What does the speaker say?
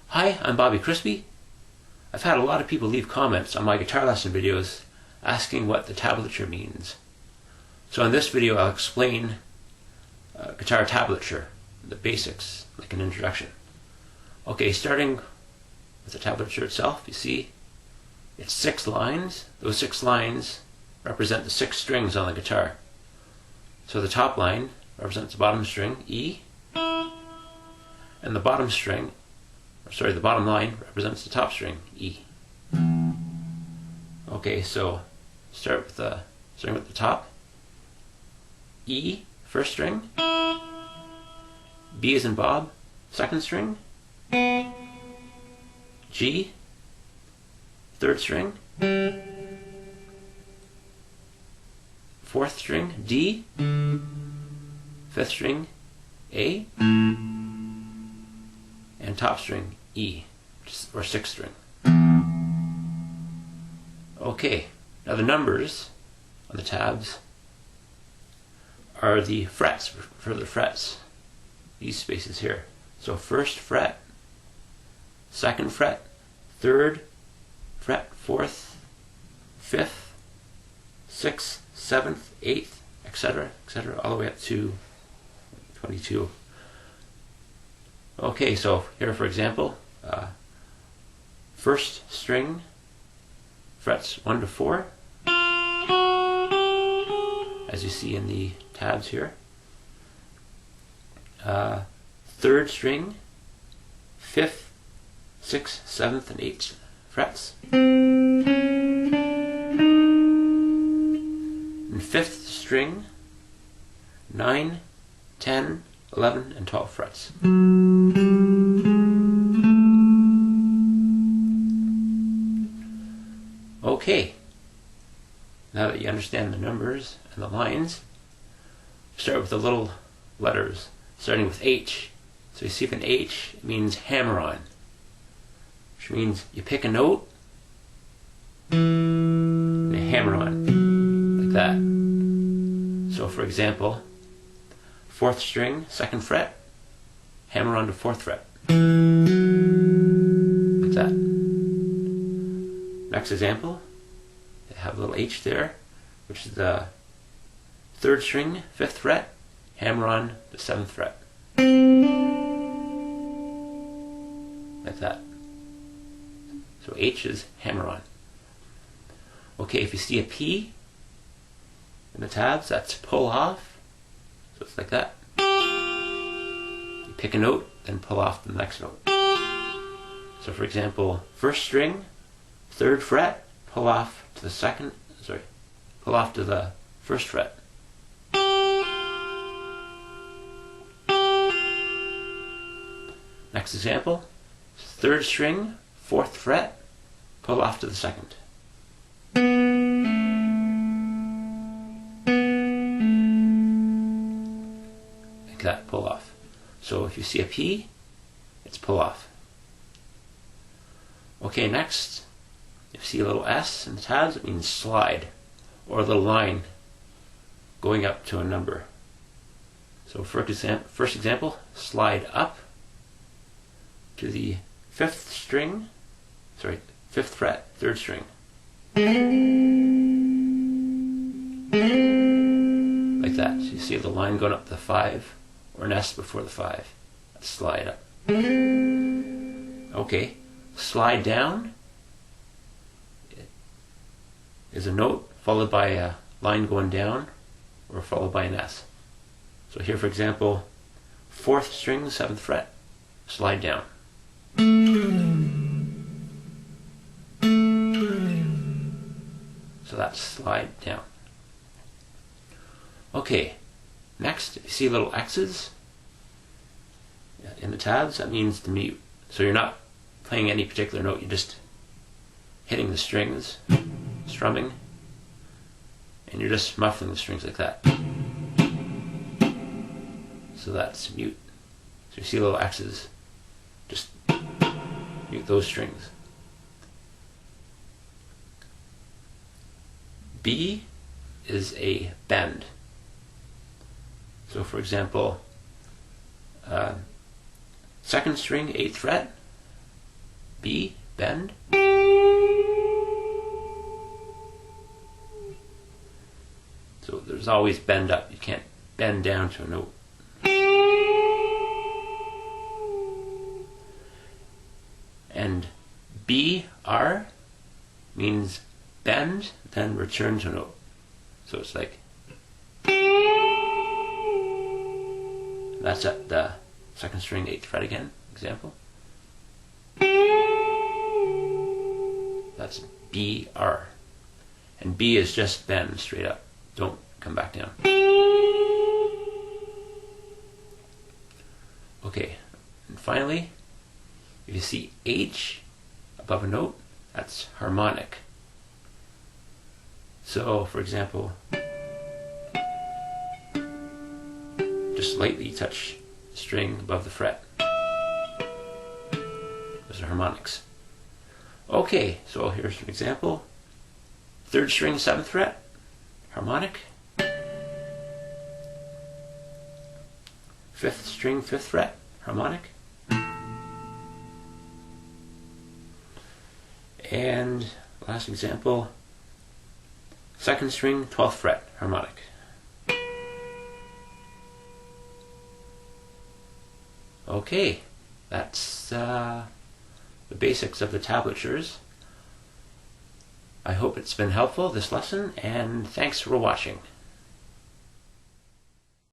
Hi, I'm Bobby Crispy. I've had a lot of people leave comments on my guitar lesson videos asking what the tablature means. So in this video I'll explain guitar tablature, the basics, like an introduction. Okay, starting with the tablature itself, you see it's 6 lines. Those 6 lines represent the 6 strings on the guitar. So the top line represents the bottom string, E, and the bottom line represents the top string, E. Okay, so starting with the top. E, first string. B as in Bob, second string. G, third string. Fourth string, D. Fifth string, A. And top string, E, or sixth string. Okay, now the numbers on the tabs are the frets, for the frets, these spaces here. So first fret, second fret, third fret, fourth, fifth, sixth, seventh, eighth, etc., all the way up to 22. Okay, so here for example, first string, frets 1 to 4, as you see in the tabs here. Third string, 5th, 6th, 7th, and 8th frets. And 5th string, 9, 10, 11, and 12 frets. Okay, now that you understand the numbers and the lines, start with the little letters, starting with H. So you see if an H means hammer on, which means you pick a note and you hammer on, like that. So for example, 4th string, 2nd fret, hammer on to 4th fret, like that. Next example, I have a little H there, which is the 3rd string, 5th fret, hammer on the 7th fret, like that. So H is hammer on. Okay, if you see a P in the tabs, that's pull off. So it's like that. You pick a note, then pull off the next note. So for example, 1st string, 3rd fret, pull off to the pull off to the 1st fret. Next example, 3rd string, 4th fret, pull off to the 2nd. Like that, pull off. So if you see a P, it's pull off. Okay, next, if you see a little S in the tabs, it means slide, or a little line going up to a number. So first example, slide up to the 5th fret, 3rd string. Like that. So you see the line going up the 5, or an S before the 5. That's slide up. Okay, slide down is a note followed by a line going down, or followed by an S. So here for example, 4th string, 7th fret, slide down. So that's slide down. Okay, next, if you see little X's in the tabs, that means to mute. So you're not playing any particular note, you're just hitting the strings, strumming, and you're just muffling the strings like that. So that's mute. So you see little X's, just mute those strings. B is a bend. So for example, second string, 8th fret, B, bend. So there's always bend up. You can't bend down to a note. And B, R means bend, then return to a note. So it's like, that's at the second string, 8th fret again, example. That's B, R. And B is just bend straight up. Don't come back down. Okay, and finally, if you see H above a note, that's harmonic. So, for example, just lightly touch the string above the fret. Those are harmonics. Okay, so here's an example. 3rd string, 7th fret, harmonic. 5th string, 5th fret, harmonic. And last example, 2nd string, 12th fret, harmonic. Okay, that's the basics of the tablatures. I hope it's been helpful, this lesson, and thanks for watching.